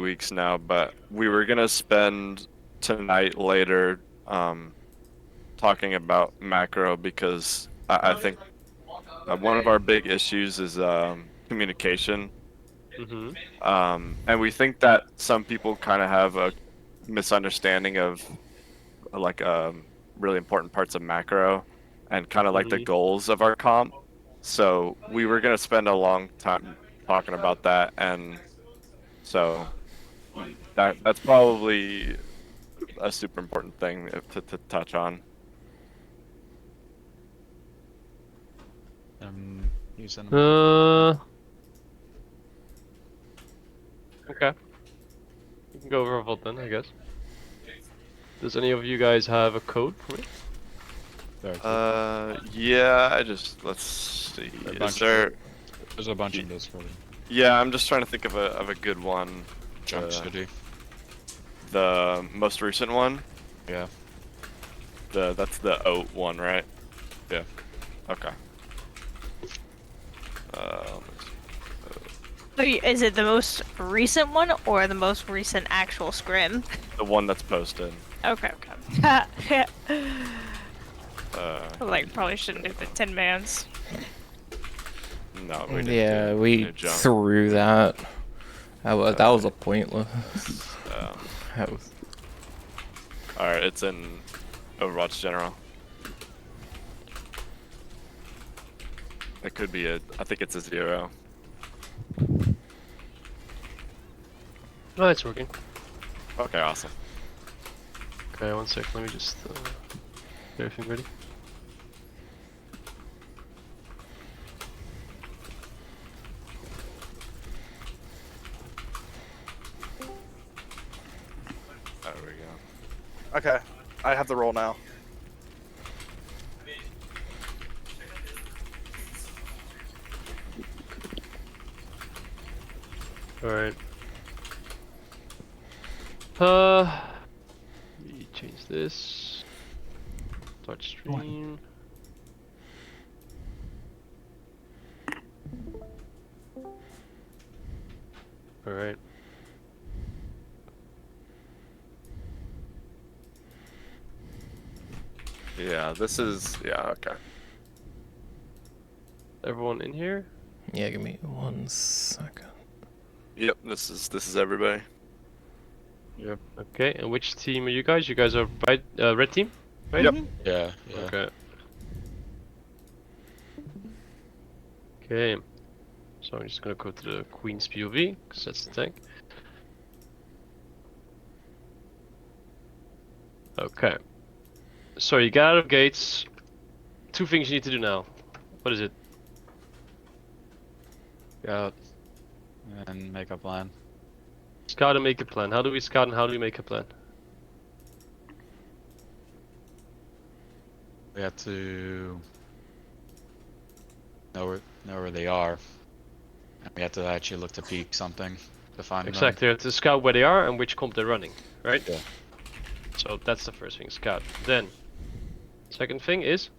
weeks now, but we were gonna spend tonight later talking about macro because I think one of our big issues is communication. Mm-hmm. And we think that some people kind of have a misunderstanding of like really important parts of macro and kind of like the Mm-hmm. goals of our comp. So we were gonna spend a long time talking about that, and so that's probably a super important thing to touch on. Using them. Okay. We can go over Vault then, I guess. Does any of you guys have a code for me? Yeah, let's see. Is there? There's a bunch in Discord. Yeah, I'm just trying to think of a good one. Jump City. The most recent one. Yeah. That's the oat one, right? Yeah. Okay. Is it the most recent one or the most recent actual scrim? The one that's posted. Okay, okay. Uh, Like, probably shouldn't do the 10 mans. no, we didn't. Yeah, do we jump. threw that. That was a pointless. That was... All right, it's in Overwatch General. It could be I think it's a 0. Oh, it's working. Okay, awesome. Okay, one sec. Let me just get everything ready. There we go. Okay, I have the roll now. Alright. Let me change this. Start stream. Alright. Yeah, this is okay. Everyone in here? Yeah, give me 1 second. Yep, this is everybody. Yep. Okay, and which team are you guys? You guys are red team? Right? Yep. Yeah. Okay. Okay. So I'm just gonna go to the Queen's POV, because that's the tank. Okay. So you got out of gates. 2 things you need to do now. What is it? Scout. And make a plan. Scout and make a plan. How do we scout and how do we make a plan? We have to know where they are. And we have to actually look to peek something to find them. Exactly. You have to scout where they are and which comp they're running, right? Yeah. So that's the first thing, scout. Then, second thing is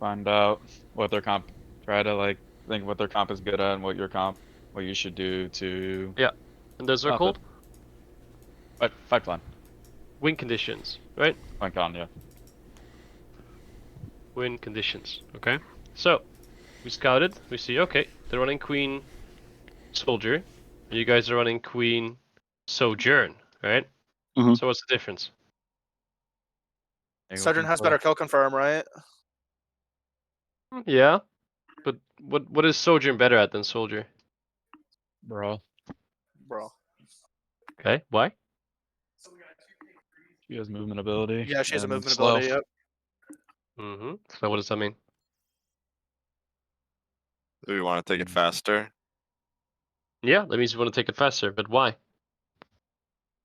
Find out what their comp. Try to like think what their comp is good at and what you should do to. Yeah. And those are Stop called Fight plan. win conditions, right? Fight con, yeah. Win conditions. Okay. So we scouted. We see. Okay, they're running Queen Soldier. You guys are running Queen Sojourn, right? Mhm. So what's the difference? Sojourn has better kill confirm, right? Yeah, but what is Sojourn better at than Soldier? Bro. Bro. Okay, why? She has movement ability. Yeah, she has a and movement slow. ability, yep. Mm-hmm. So what does that mean? Do we want to take it faster? Yeah, that means you want to take it faster, but why?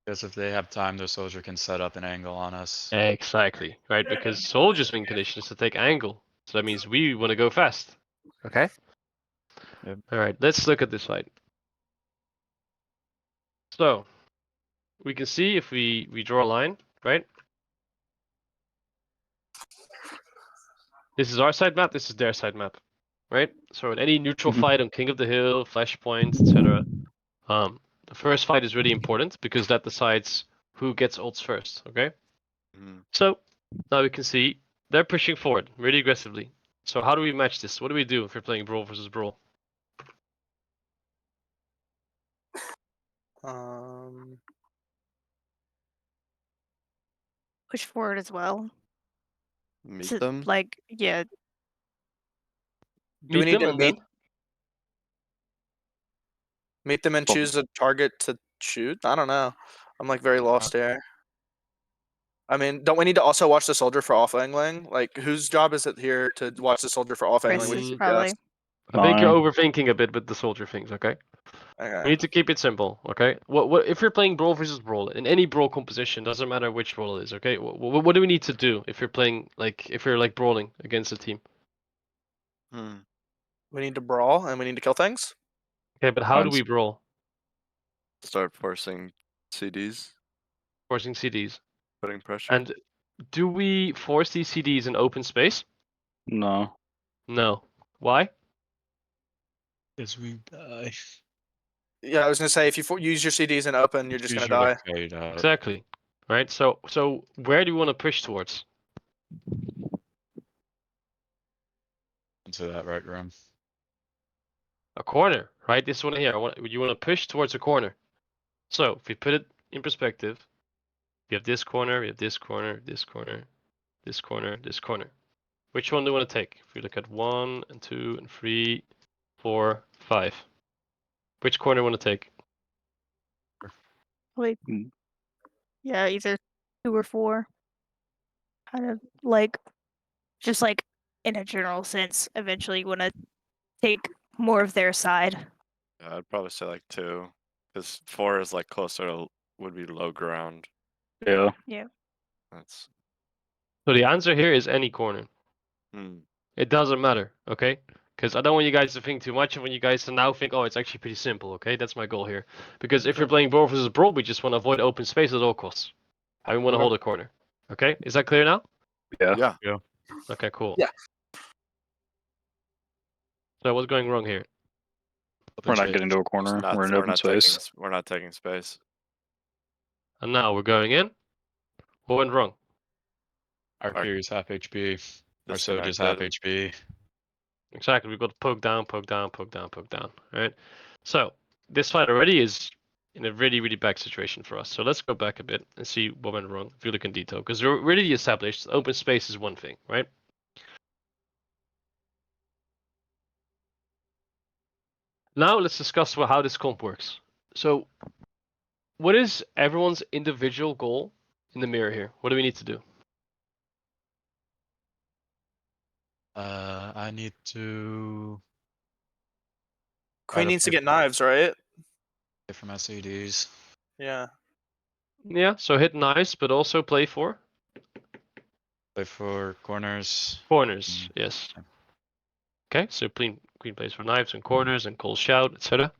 Because if they have time, their soldier can set up an angle on us. Exactly, right? Because Soldier's win condition is to take angle. So that means we want to go fast. Okay? Yep. Alright, let's look at this fight. So, we can see if we draw a line, right? This is our side map, this is their side map, right? So in any neutral fight on King of the Hill, Flashpoint, etc., The first fight is really important because that decides who gets ults first. Okay. Mhm. So now we can see they're pushing forward really aggressively. So how do we match this? What do we do if we're playing Brawl versus Brawl? Push forward as well. Meet So, them. like, yeah, Do we Meet need them to and then meet them and Well- choose a target to shoot? I don't know. I'm like very lost here. I mean, don't we need to also watch the soldier for off angling? Like, whose job is it here to watch the soldier for off angling? What do you Chris's Mm. probably. suggest? I think you're Mine. overthinking a bit with the soldier things. Okay. We Okay. need to keep it simple. Okay. What if you're playing Brawl versus Brawl in any Brawl composition? Doesn't matter which role it is. Okay. What do we need to do if you're playing if you're like brawling against a team? Hmm. We need to brawl and we need to kill things. Okay, but how do Mine's- we brawl? Start forcing CDs, Forcing CDs. putting pressure. And do we force these CDs in open space? No. No. Why? Because we die. Yeah, I was gonna say if you use your CDs in open, you're just gonna die. Exactly. Right. So where do you want to push towards? Into that right room. A corner, right? This one here. You want to push towards a corner. So if we put it in perspective, we have this corner, we have this corner, this corner, this corner, this corner. Which one do you want to take? If we look at 1 and 2 and 3, 4, 5. Which corner do you want to take? Like, Mm. yeah, either 2 or 4. Kind of like, just like in a general sense, eventually you want to take more of their side. Yeah, I'd probably say like 2, because 4 is like closer to would be low ground. Yeah. That's So the answer here is any corner. hmm. It doesn't matter, okay? Because I don't want you guys to think too much, and when you guys now think, oh, it's actually pretty simple, okay? That's my goal here. Because if you're playing Brawl versus Brawl, we just want to avoid open space at all costs. And we want to Okay. hold a corner. Okay? Is that clear now? Yeah. Yeah. Okay, cool. Yeah. So what's going wrong here? We're not getting to a It's corner. not- We're in we're open not taking space. we're not taking space. And now we're going in. What went wrong? Archery's half HP. Our soldier's half HP. Exactly, we've got to poke down, poke down, poke down, poke down, right? So, this fight already is in a really, really bad situation for us. So let's go back a bit and see what went wrong if you look in detail. Because we're already established open space is one thing, right? Now let's discuss how this comp works. So, what is everyone's individual goal in the mirror here? What do we need to do? I need to Queen to needs to play get knives, right? get from SCDs. Yeah. Yeah, so hit knives, but also play for Play for corners. corners. Yes. Okay, so queen plays for knives and corners and calls shout, etc.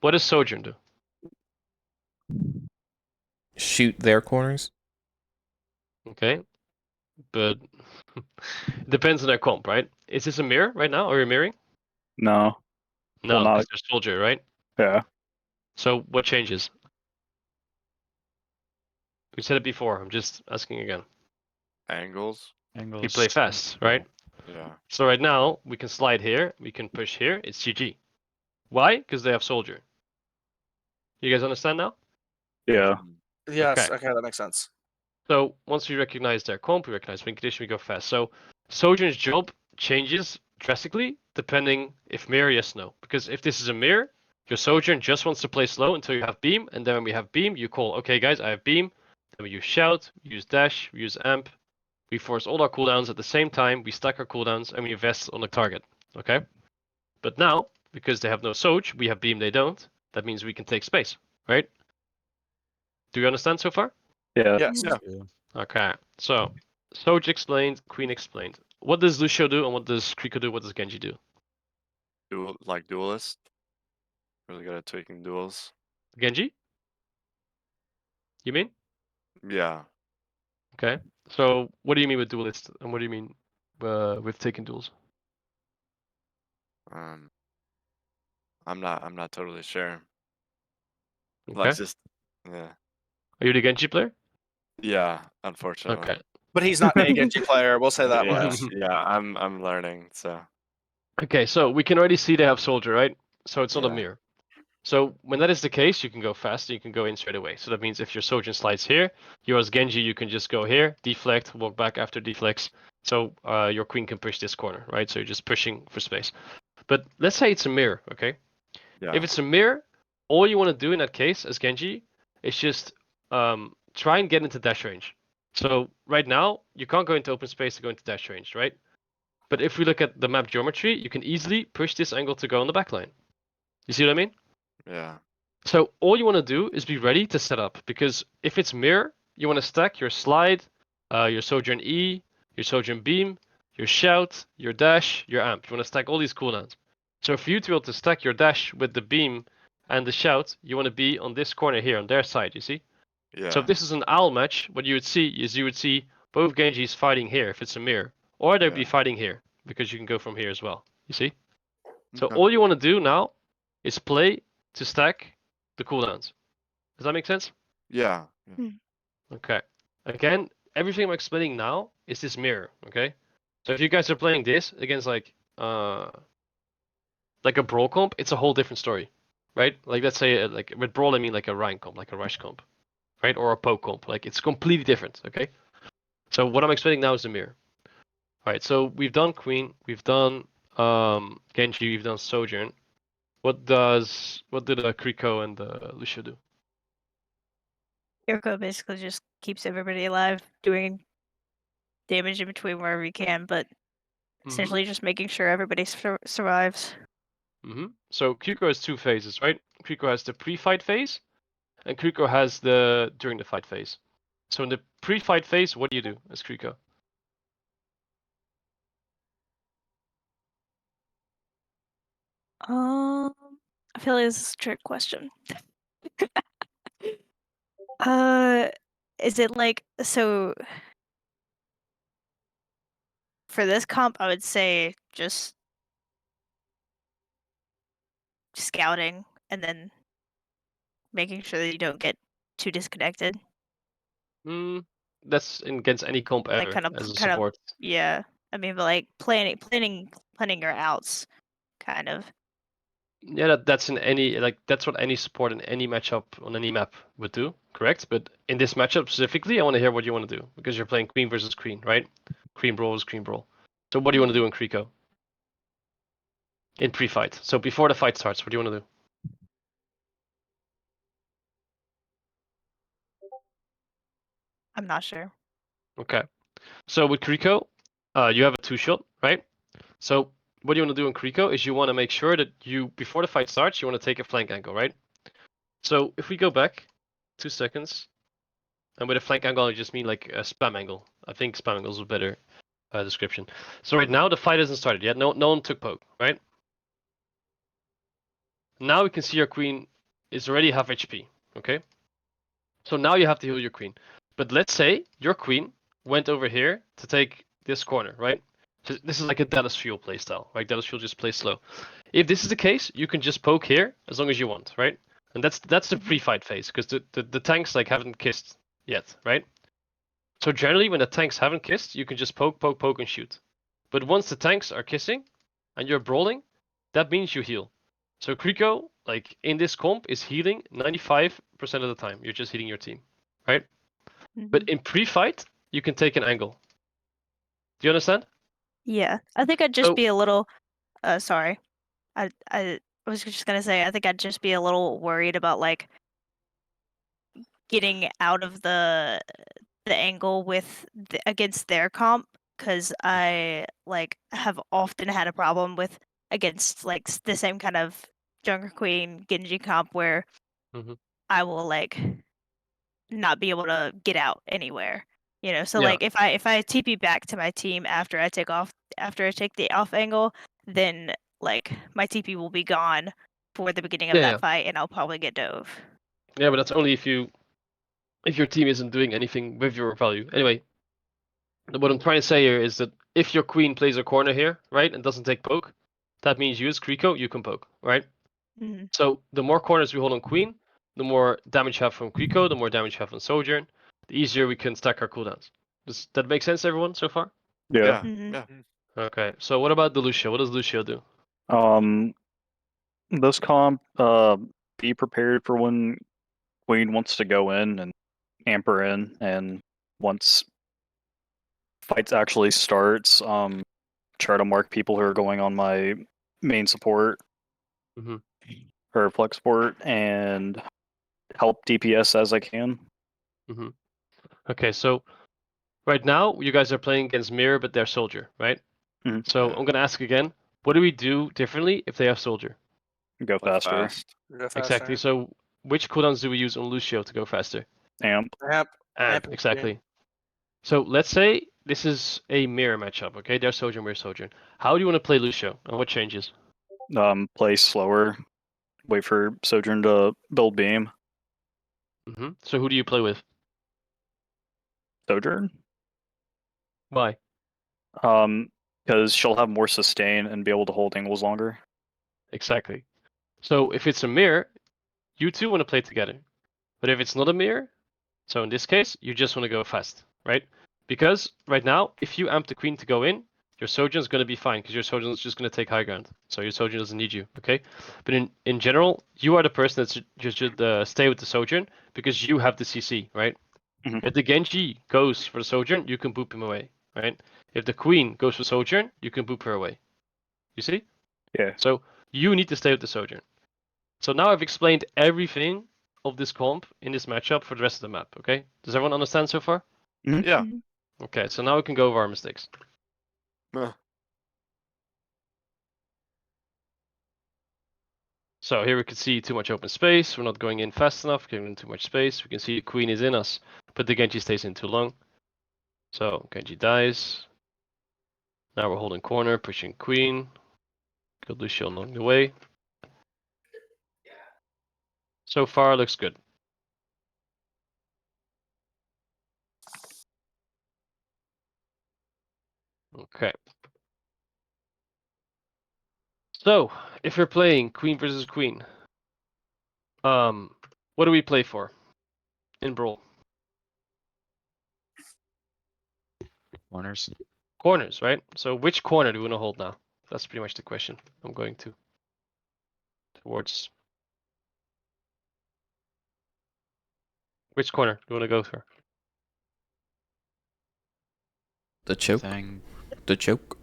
What does Sojourn do? Shoot their corners. Okay, but it depends on their comp, right? Is this a mirror right now? Are you mirroring? No. No, Well, not- because there's Soldier, right? Yeah. So what changes? We said it before. I'm just asking again. Angles. Angles. You play fast, right? Yeah. So right now we can slide here, we can push here. It's GG. Why? Because they have Soldier. You guys understand now? Yeah. Yes. Okay. Okay, that makes sense. So once we recognize their comp, we recognize win condition, we go fast. So Sojourn's job changes drastically depending if mirror, yes, no. Because if this is a mirror, your Sojourn just wants to play slow until you have beam, and then when we have beam, you call, okay guys, I have beam. Then we use shout, we use dash, we use amp. We force all our cooldowns at the same time, we stack our cooldowns, and we invest on the target. Okay? But now, because they have no Soj, we have beam, they don't. That means we can take space, right? Do you understand so far? Yeah. Yes. Mhm. Yeah. Okay, so Soj explained, Queen explained. What does Lucio do, and what does Kriko do? What does Genji do? Duelist. Really good at tweaking duels. Genji? You mean? Yeah. Okay. So what do you mean with duelist, and what do you mean with taking duels? I'm not totally sure. Like Okay. just yeah. Are you the Genji player? Yeah, unfortunately. Okay. But he's not a Genji player. We'll say that Yeah, much. yeah, I'm learning, so Okay, so we can already see they have soldier, right? So it's not a Yeah. mirror. So when that is the case, you can go fast, you can go in straight away. So that means if your Sojourn slides here, you as Genji, you can just go here, deflect, walk back after deflects. So your queen can push this corner, right? So you're just pushing for space. But let's say it's a mirror, okay? yeah. If it's a mirror, all you want to do in that case as Genji is just try and get into dash range. So right now, you can't go into open space to go into dash range, right? But if we look at the map geometry, you can easily push this angle to go on the backline. You see what I mean? Yeah. So all you want to do is be ready to set up, because if it's mirror, you want to stack your slide, your Sojourn E, your Sojourn Beam, your shout, your dash, your amp. You want to stack all these cooldowns. So for you to be able to stack your dash with the beam and the shout, you want to be on this corner here, on their side, you see? Yeah. So if this is an owl match, what you would see is you would see both Genjis fighting here if it's a mirror, or they'd be Yeah. fighting here, because you can go from here as well, you see? So Okay. all you want to do now is play to stack the cooldowns. Does that make sense? Yeah. Okay. Again, everything I'm explaining now is this mirror, okay? So if you guys are playing this against like a brawl comp, it's a whole different story, right? Like let's say like with brawl I mean like a Rhine comp, like a rush comp, right? Or a poke comp. Like it's completely different, okay? So what I'm explaining now is the mirror. All right, so we've done Queen, we've done Genji, we've done Sojourn. What did Kriko and Lucio do? Kiriko basically just keeps everybody alive, doing damage in between wherever he can, but essentially just making sure everybody survives. So Kriko has two phases, right? Kriko has the pre-fight phase, and Kriko has the during the fight phase. So in the pre-fight phase, what do you do as Kriko? I feel like this is a trick question. Is it like so? For this comp, I would say just scouting and then making sure that you don't get too disconnected. That's against any comp ever Like kind of, as a support. yeah. I mean, but like planning your outs, kind of. Yeah, that's in any that's what any support in any matchup on any map would do, correct? But in this matchup specifically, I want to hear what you want to do because you're playing Queen versus Queen, right? Queen brawl is Queen brawl. So what do you want to do in Kriko? In pre-fight. So before the fight starts, what do you want to do? I'm not sure. Okay. So with Kriko, you have a 2-shot, right? So what you want to do in Kriko is you want to make sure that you, before the fight starts, you want to take a flank angle, right? So if we go back 2 seconds, and with a flank angle, I just mean like a spam angle. I think spam angle is a better description. So right now the fight hasn't started yet. No one took poke, right? Now we can see your queen is already half HP, okay? So now you have to heal your queen. But let's say your queen went over here to take this corner, right? So this is like a Dallas Fuel playstyle, right? Dallas Fuel just plays slow. If this is the case, you can just poke here as long as you want, right? And that's the pre-fight phase, because the tanks like haven't kissed yet, right? So generally when the tanks haven't kissed, you can just poke, and shoot. But once the tanks are kissing and you're brawling, that means you heal. So Kriko, like in this comp, is healing 95% of the time. You're just healing your team, right? But in pre-fight, you can take an angle. Do you understand? Yeah, I think I'd just So- be a little. Sorry, I was just gonna say I think I'd just be a little worried about like getting out of the angle with against their comp, because I like have often had a problem with against like the same kind of Junker Queen Genji comp where I will like not be able to get out anywhere. You know, so Yeah. like if I TP back to my team after I take the off angle, then like my TP will be gone for the beginning of Yeah, that yeah. fight, and I'll probably get dove. Yeah, but that's only if your team isn't doing anything with your value. Anyway, what I'm trying to say here is that if your queen plays a corner here, right, and doesn't take poke, that means you as Kriko, you can poke, right? Mhm. So the more corners we hold on queen, the more damage you have from Kriko, the more damage you have on Sojourn, the easier we can stack our cooldowns. Does that make sense, everyone, so far? Yeah. Mhm. Yeah. Okay, so what about the Lucio? What does Lucio do? This comp, be prepared for when Queen wants to go in and amp her in, and once fights actually starts, try to mark people who are going on my main support Mhm. or flex support and help DPS as I can. Okay, so right now you guys are playing against Mirror, but they're Soldier, right? Mhm. So I'm gonna ask again, what do we do differently if they have Soldier? Go Play faster. fast. Go Exactly. faster. So which cooldowns do we use on Lucio to go faster? Amp. Amp. And Amp is exactly. So let's say this is a mirror matchup, okay? They're Sojourn, we're Sojourn. How do you want to play Lucio? And what changes? Play slower. Wait for Sojourn to build beam. So who do you play with? Sojourn. Why? Because she'll have more sustain and be able to hold angles longer. Exactly. So if it's a mirror, you two want to play together. But if it's not a mirror, so in this case, you just want to go fast, right? Because right now, if you amp the queen to go in, your Sojourn's going to be fine because your Sojourn's just going to take high ground. So your Sojourn doesn't need you, okay? But in general, you are the person that should stay with the Sojourn because you have the CC, right? Mhm. If the Genji goes for the Sojourn, you can boop him away, right? If the queen goes for Sojourn, you can boop her away. You see? Yeah. So you need to stay with the Sojourn. So now I've explained everything of this comp in this matchup for the rest of the map, okay? Does everyone understand so far? Yeah. Mhm. Okay, so now we can go over our mistakes. Uh, So here we can see too much open space. We're not going in fast enough, giving them too much space. We can see the queen is in us, but the Genji stays in too long. So Genji dies. Now we're holding corner, pushing queen. Got Lucio along the way. So far, looks good. Okay. So, if we're playing queen versus queen, what do we play for in Brawl? Corners. Corners, right? So which corner do we want to hold now? That's pretty much the question I'm going to. Towards. Which corner do you want to go for? The choke. Thing. The choke.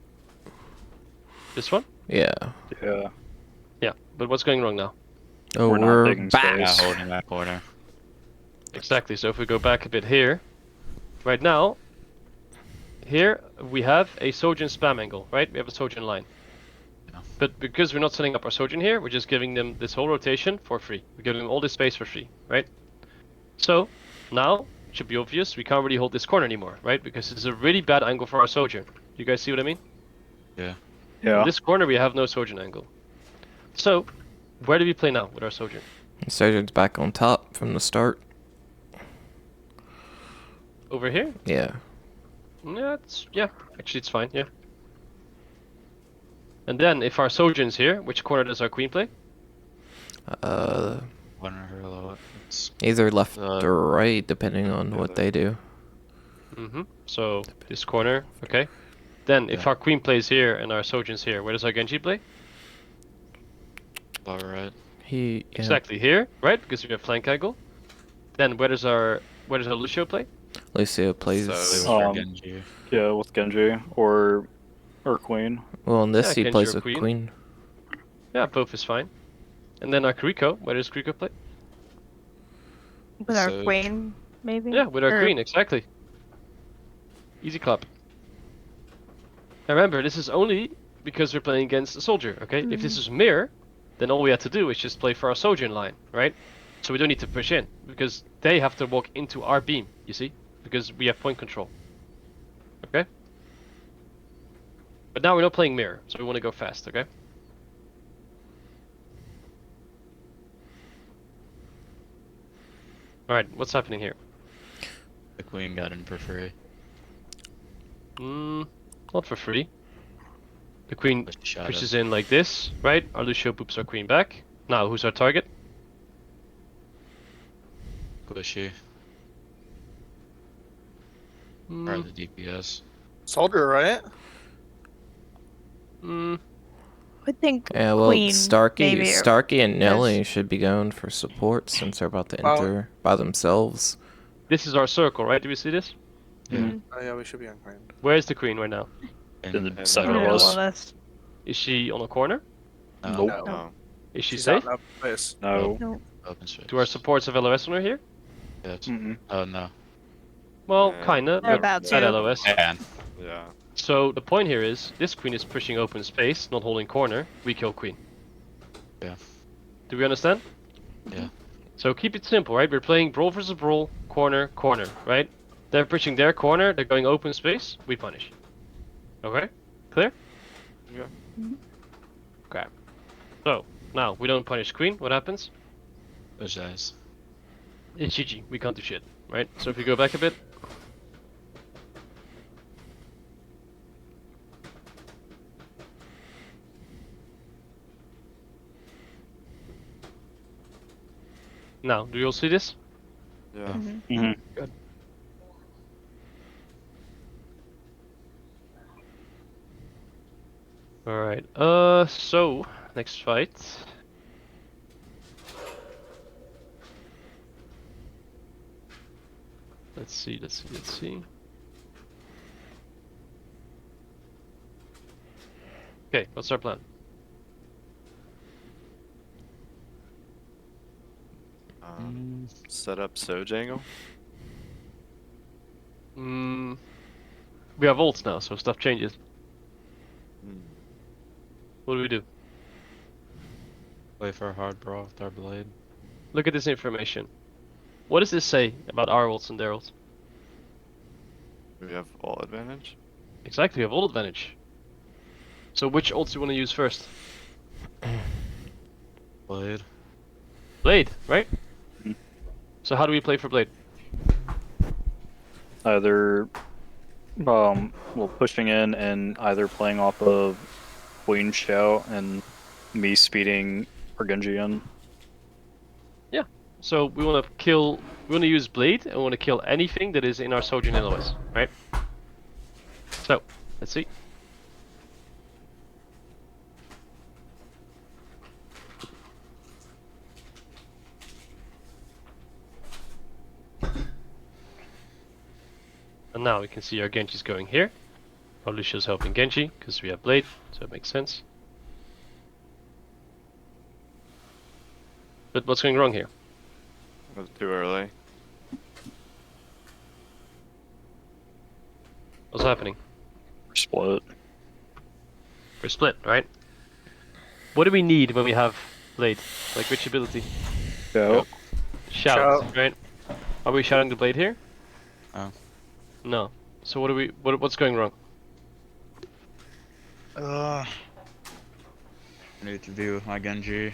This one? Yeah. Yeah. Yeah, but what's going wrong now? Oh, We're not we're taking back. Yeah, space. holding that corner. Exactly, so if we go back a bit here, right now, here we have a Sojourn spam angle, right? We have a Sojourn line. Yeah. But because we're not setting up our Sojourn here, we're just giving them this whole rotation for free. We're giving them all this space for free, right? So, now, it should be obvious, we can't really hold this corner anymore, right? Because it's a really bad angle for our Sojourn. You guys see what I mean? Yeah. Yeah. In this corner, we have no Sojourn angle. So, where do we play now with our Sojourn? Sojourn's back on top from the start. Over here? Yeah. Yeah, actually it's fine, yeah. And then, if our Sojourn's here, which corner does our queen play? Corner her a lot. It's Either left Uh, or right, depending on what they do. So, this corner, okay. Then, if Yeah. our queen plays here and our Sojourn's here, where does our Genji play? far right. Yeah. Exactly here, right? Because we have flank angle. Then, where does our Lucio play? Lucio plays. So- Play Um, with Genji. Yeah, with Genji or Queen. Well, in this Yeah, he Genji plays or with queen. queen. Yeah, both is fine. And then our Kriko, where does Kriko play? With our So- queen, maybe. Yeah, with our Or- queen, exactly. Easy clap. And remember, this is only because we're playing against a soldier, okay? If this is mirror, then all we have to do is just play for our Sojourn line, right? So we don't need to push in, because they have to walk into our beam, you see? Because we have point control. Okay? But now we're not playing mirror, so we want to go fast, okay? Alright, what's happening here? The queen got in for free. Not for free. The queen But she shot pushes it. in like this, right? Our Lucio boops our queen back. Now, who's our target? pushy. Or Mm, the DPS. Soldier, right? mm, I think Yeah, well, Queen Starkey, maybe. Starkey and is- Nelly should be going for support since they're about to Well- enter by themselves. this is our circle, right? Do we see this? Yeah. Mhm. Oh yeah, we should be on Queen. Where is the queen right now? In the And- center in the of middle us. of us. Is she on a corner? No, Nope. No. Is she She's out safe? in open space. No. No. open space. Do our supports have LOS on her here? Yes. Mm-mm. Oh no. Well, Yeah. kinda. They're but about not to. LOS. And Yeah. So the point here is this queen is pushing open space, not holding corner. We kill queen. Yeah. Do we understand? Yeah. So keep it simple, right? We're playing brawl versus brawl, corner, corner, right? They're pushing their corner. They're going open space. We punish. Okay? Clear? Yeah. Okay. So now we don't punish queen. What happens? push eyes. It's GG. We can't do shit, right? So if you go back a bit. Now, do you all see this? Yeah. Mhm. Mm-hmm. Alright, so, next fight. Let's see. Okay, what's our plan? Set up Soj angle. We have ults now, so stuff changes. Hmm. What do we do? Play for a hard brawl with our blade. Look at this information. What does this say about our ults and their ults? We have all advantage. Exactly, we have ult advantage. So which ults do you want to use first? Blade. Blade, right? Mhm. So how do we play for Blade? Either, well, pushing in and either playing off of Queen Shout and me speeding our Genji in. So we want to use Blade, and we want to kill anything that is in our Sojourn LOS, right? So, let's see. And now we can see our Genji's going here. Our Lucio's helping Genji, because we have Blade, so it makes sense. But what's going wrong here? It was too early. What's happening? Split. We're split, right? What do we need when we have Blade? Like which ability? Shout. Shout, Shout. right? Are we shouting the Blade here? No. No. So what's going wrong? I need to be with my Genji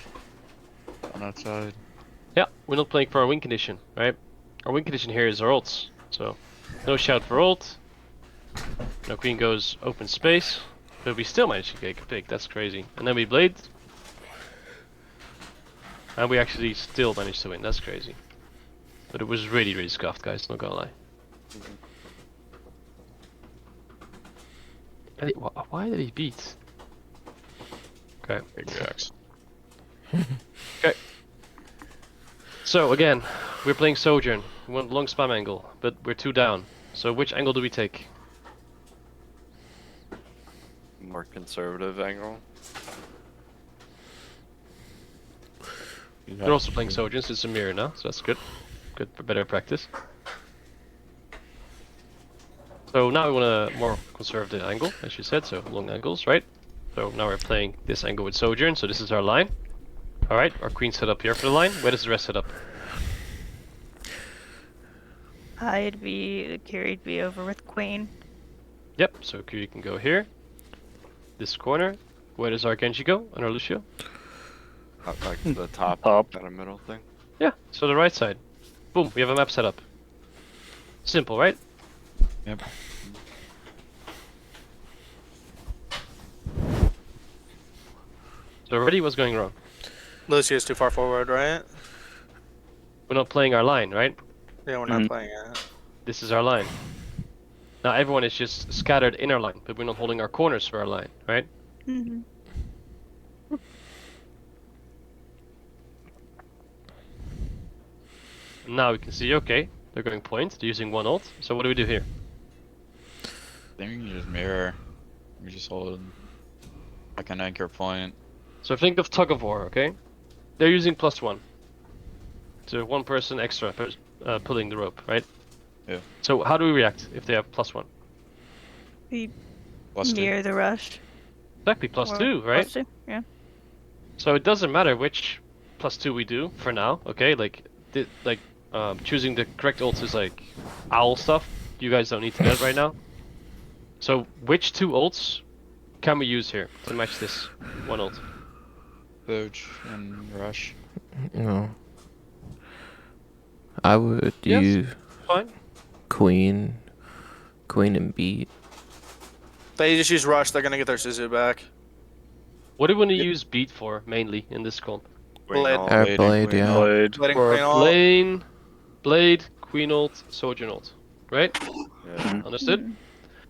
on that side. Yeah, we're not playing for our win condition, right? Our win condition here is our ults. So, no shout for ult. No queen goes open space. But we still managed to get a pick, that's crazy. And then we Blade. And we actually still managed to win, that's crazy. But it was really, really scuffed, guys, not gonna lie. Why did he beat? Okay. Big jacks. Okay. So again, we're playing Sojourn. We want long spam angle, but we're 2 down. So which angle do we take? More conservative angle. They're also playing Sojourn, so it's a mirror now, so that's good. Good for better practice. So now we want a more conservative angle, as you said, so long angles, right? So now we're playing this angle with Sojourn, so this is our line. Alright, our queen set up here for the line. Where does the rest set up? I'd be Kiri'd be over with Queen. Yep, so Kiri can go here. This corner. Where does our Genji go and our Lucio? Up like the top Top. kind of middle thing. Yeah, so the right side. Boom, we have a map set up. Simple, right? Yep. So already what's going wrong? Lucio's too far forward, right? We're not playing our line, right? Yeah, we're not Mhm. playing it. This is our line. Now everyone is just scattered in our line, but we're not holding our corners for our line, right? Mhm. And now we can see, okay, they're going point, they're using one ult. So what do we do here? I think we can just mirror. We just hold like an anchor point. So think of tug of war, okay? They're using +1. So one person extra pulling the rope, right? Yeah. So how do we react if they have +1? Plus two. Near the rush. Exactly, or +2, right? +2, yeah. So it doesn't matter which +2 we do for now, okay? Like, choosing the correct ult is like owl stuff. You guys don't need to get right now. So which 2 ults can we use here to match this one ult? Doge and rush. No. I would Yes. use Fine. Queen and beat. They just use rush. They're gonna get their Suzu back. What do we want to use beat for mainly in this comp? Blade. All- Our Blade and blade, Queen yeah. Blade. Blading For Queen ult. Blade, Queen ult, Sojourn ult, right? Yeah. Understood? Mhm.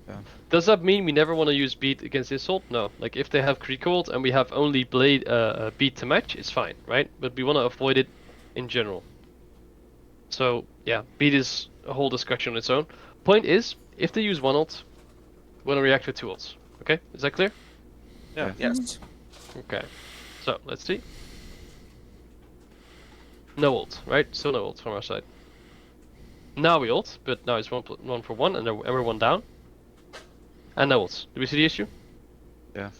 Yeah. Does that mean we never want to use beat against this ult? No. Like if they have Creek ult and we have only blade beat to match, it's fine, right? But we want to avoid it in general. So yeah, beat is a whole discussion on its own. Point is, if they use one ult, we want to react with 2 ults. Okay, is that clear? Yeah. Yes. Okay. So let's see. No ult, right? Still no ult from our side. Now we ult, but now it's 1 for 1, and we're 1 down. And no ults. Do we see the issue? Yeah.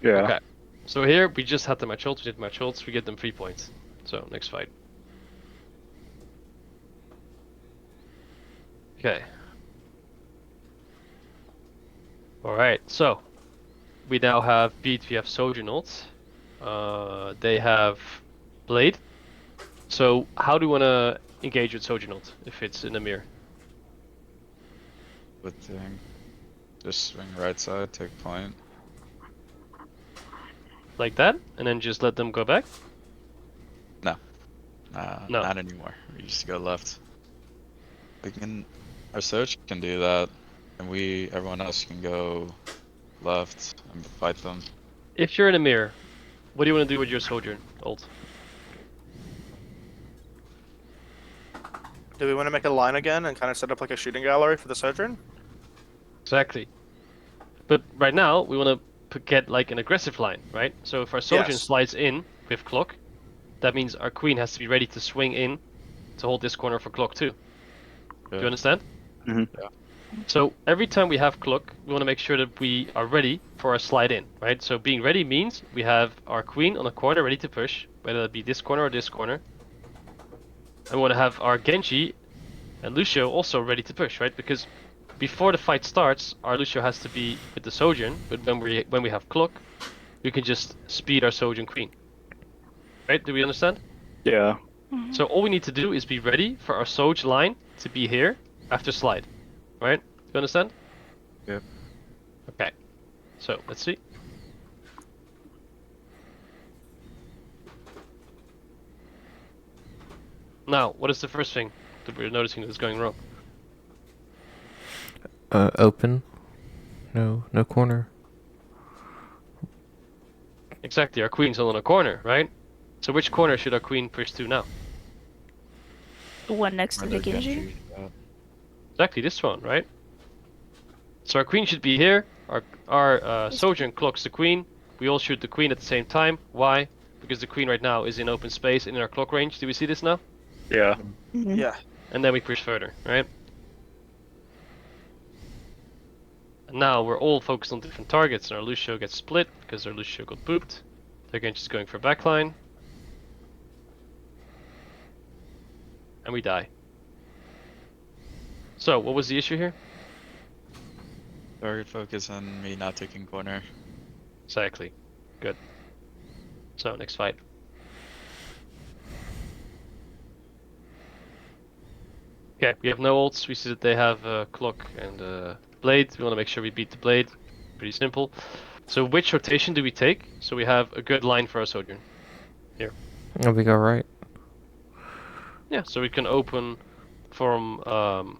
Okay. So here we just had to match ults, we did match ults, we get them 3 points. So next fight. Okay. Alright, so we now have beat, we have Sojourn ult. They have Blade. So how do we wanna engage with Sojourn ult if it's in the mirror? Good thing. Just swing right side, take point. Like that? And then just let them go back? No. Not anymore. We just go left. We can. Our Soch can do that, and everyone else can go left and fight them. If you're in a mirror, what do you want to do with your Sojourn ult? Do we want to make a line again and kind of set up like a shooting gallery for the Sojourn? Exactly. But right now, we want to get like an aggressive line, right? So if our Sojourn Yes. slides in with clock, that means our Queen has to be ready to swing in to hold this corner for clock too. Do you Yeah. understand? Mhm. Yeah. So every time we have clock, we want to make sure that we are ready for our slide in, right? So being ready means we have our Queen on a corner ready to push, whether that be this corner or this corner. And we want to have our Genji and Lucio also ready to push, right? Because before the fight starts, our Lucio has to be with the Sojourn, but when we have clock, we can just speed our Sojourn Queen. Right? Do we understand? Yeah. So all we need to do is be ready for our Soj line to be here after slide. Right? Do you understand? Yep. Okay. So let's see. Now, what is the first thing that we're noticing that's going wrong? Open. No corner. Exactly, our queen's all in a corner, right? So which corner should our queen push to now? The one next to Where the the Genji. Genji at. Exactly this one, right? So our queen should be here. Our Sojourn clocks the queen. We all shoot the queen at the same time. Why? Because the queen right now is in open space and in our clock range. Do we see this now? Yeah. Mhm. Yeah. And then we push further, right? And now we're all focused on different targets, and our Lucio gets split because our Lucio got booped. They're again just going for backline. And we die. So, what was the issue here? Target focus on me not taking corner. Exactly. Good. So, next fight. Okay, we have no ults. We see that they have clock and blade. We want to make sure we beat the blade. Pretty simple. So, which rotation do we take? So we have a good line for our Sojourn. And we go right. Yeah, so we can open from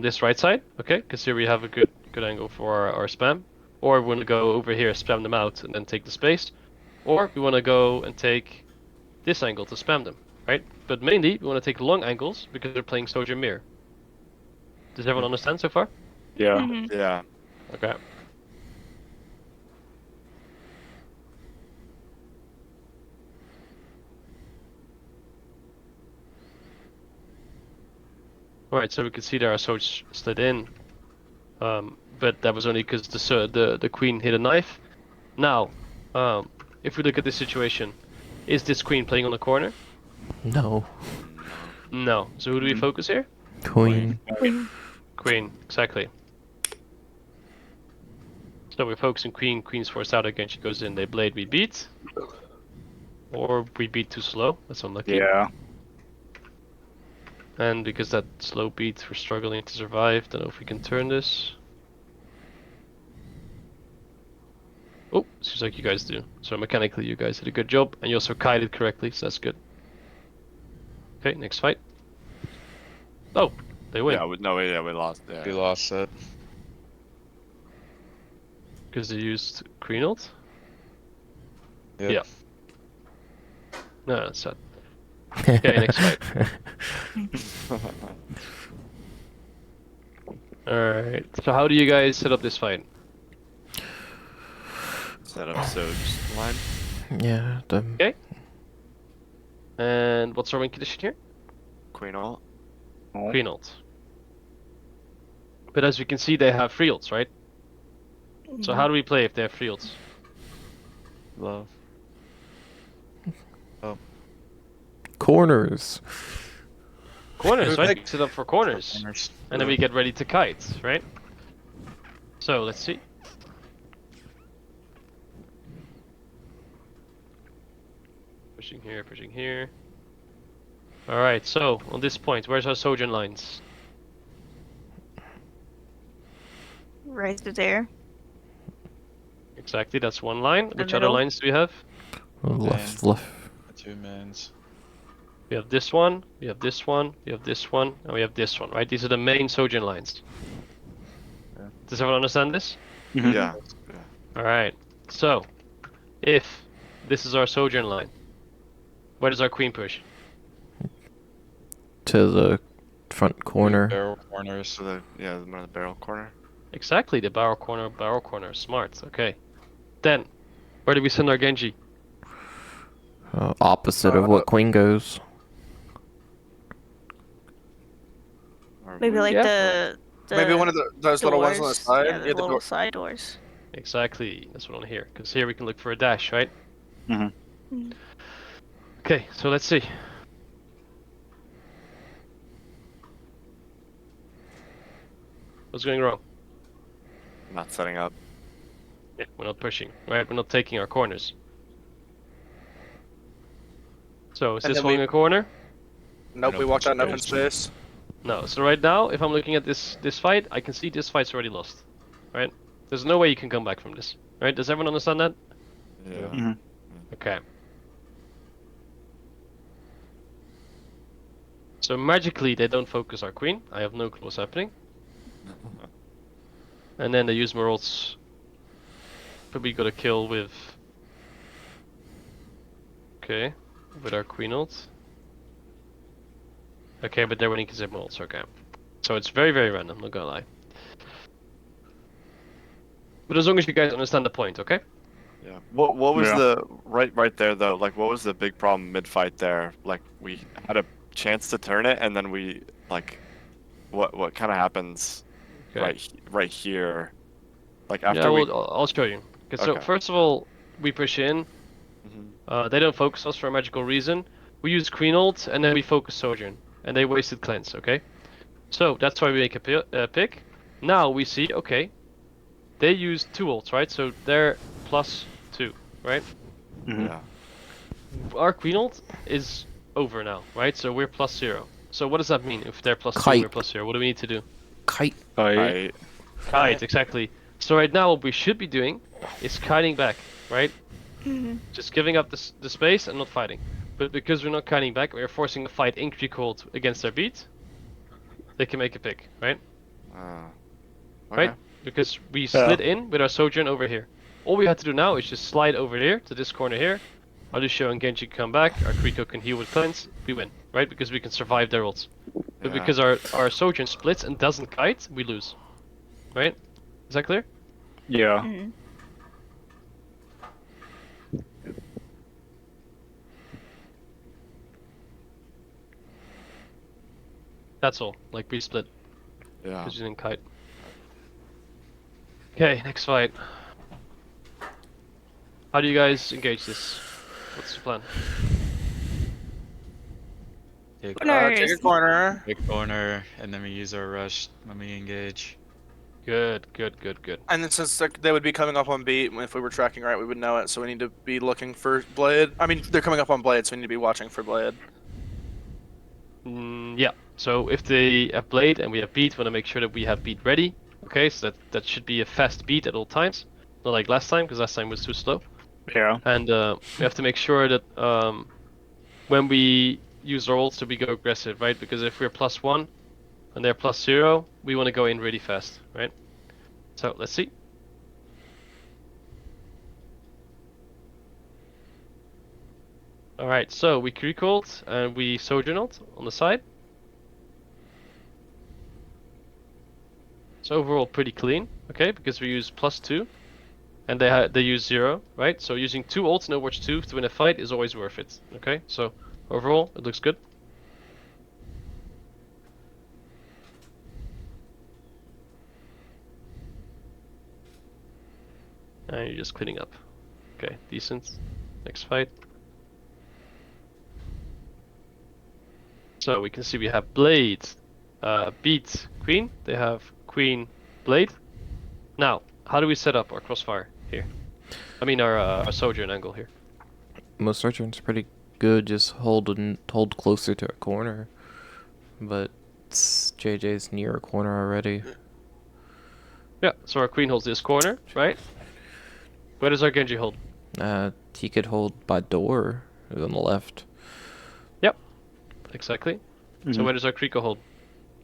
this right side, okay? Because here we have a good angle for our spam. Or we want to go over here, spam them out, and then take the space. Or we want to go and take this angle to spam them, right? But mainly, we want to take long angles because they're playing Soldier Mirror. Does everyone understand so far? Yeah. Mhm. Yeah. Okay. Alright, so we can see there our Soldier slid in. But that was only because the queen hit a knife. Now, if we look at this situation, is this queen playing on the corner? No. No. So who do we focus here? Queen. Queen, exactly. So we're focusing queen, queen's forced out again, she goes in, they blade, we beat. Or we beat too slow, that's unlucky. Yeah. And because that slow beat, we're struggling to survive, don't know if we can turn this. Oh, seems like you guys do. So mechanically you guys did a good job, and you also kited correctly, so that's good. Okay, next fight. Oh, they win. Yeah. We lost. Yeah. We lost it. Because they used Queen ult? Yep. Yeah. No, that's sad. Okay, next fight. Alright, so how do you guys set up this fight? Set up Soj line. Yeah. Okay. And what's our win condition here? Queen ult. Queen ult. But as we can see, they have free ults, right? So how do we play if they have free ults? Love. Corners. Corners, right? Like- We set up for corners. Corners. And then we get ready to kite, right? So let's see. Pushing here, pushing here. Alright, so on this point, where's our Sojourn lines? Right to there. Exactly, that's one line. Which other middle. lines do we have? Left, left. The 2 mains. We have this one, we have this one, we have this one, and we have this one, right? These are the main Sojourn lines. Yeah. Does everyone understand this? Mhm. Yeah. Alright, so if this is our Sojourn line, where does our queen push? To the front corner. Barrel corners. So one of the barrel corner. Exactly, the barrel corner, smart, okay. Then, where do we send our Genji? Opposite of what Queen goes. Or Maybe like Yeah. the Maybe one of those little ones on the doors. side. Yeah, the the little door- side doors. Exactly, that's what I want to hear, because here we can look for a dash, right? Mhm. Mhm. Okay, so let's see. What's going wrong? not setting up. Yeah, we're not pushing, right? We're not taking our corners. So, is And this then one we- a corner? Nope, we walked out in open Space. space. No, so right now, if I'm looking at this fight, I can see this fight's already lost, right? There's no way you can come back from this, right? Does everyone understand that? Yeah. Mhm. Okay. So magically, they don't focus our queen. I have no clue what's happening. And then they use more ults. Probably got a kill with... Okay, with our queen ult. Okay, but they're winning because they have more ults, okay. So it's very, very random, not gonna lie. But as long as you guys understand the point, okay? Yeah. What was Yeah. the right there though? Like what was the big problem mid fight there? Like we had a chance to turn it and then we like what kind of happens Okay. right here? Like after Yeah, we I'll show you. Okay, so Okay. first of all, we push in. Mhm. They don't focus us for a magical reason. We use Queen ult and then we focus Sojourn. And they wasted cleanse, okay? So that's why we make a pick. Now we see, okay, they use 2 ults, right? So they're +2, right? Mhm. Yeah. Our Queen ult is over now, right? So we're +0. So what does that mean? If they're +2, Kite. we're +0. What do we need to do? Kite. I Kite, exactly. So right now what we should be doing is kiting back, right? Mhm. Just giving up the space and not fighting. But because we're not kiting back, we're forcing a fight in cold against their beat, they can make a pick, right? Okay. Right? Because we slid in with our Sojourn over here. All we have to do now is just slide over here to this corner here. Our Lucio and Genji can come back. Our Kriko can heal with cleanse. We win, right? Because we can survive their ults. But Yeah. because our Sojourn splits and doesn't kite, we lose. Right? Is that clear? Yeah. Mhm. That's all. Like we split Yeah. because you didn't kite. Okay, next fight. How do you guys engage this? What's the plan? Take Take a Corners. corner. big corner, and then we use our rush when we engage. Good. And then since they would be coming up on beat, if we were tracking right, we would know it. So we need to be looking for Blade. I mean, they're coming up on Blade, so we need to be watching for Blade. Yeah. So if they have blade and we have beat, we want to make sure that we have beat ready. Okay, so that should be a fast beat at all times, not like last time because last time was too slow. Yeah. And we have to make sure that when we use our ults, that we go aggressive, right? Because if we're +1 and they're +0, we want to go in really fast, right? So let's see. Alright, so we recalled and we sojourned on the side. So overall pretty clean, okay, because we use +2 and they use 0, right? So using 2 ults in Overwatch 2 to win a fight is always worth it, okay? So overall it looks good. And you're just cleaning up. Okay, decent. Next fight. So we can see we have Blade, beat Queen. They have Queen, Blade. Now, how do we set up our crossfire here? I mean our Sojourn angle here. Most Sojourn's pretty good. Just hold closer to a corner, but JJ's near a corner already. Yeah. So our Queen holds this corner, right? Where does our Genji hold? He could hold by door on the left. Exactly. So Mhm. where does our Kriko hold?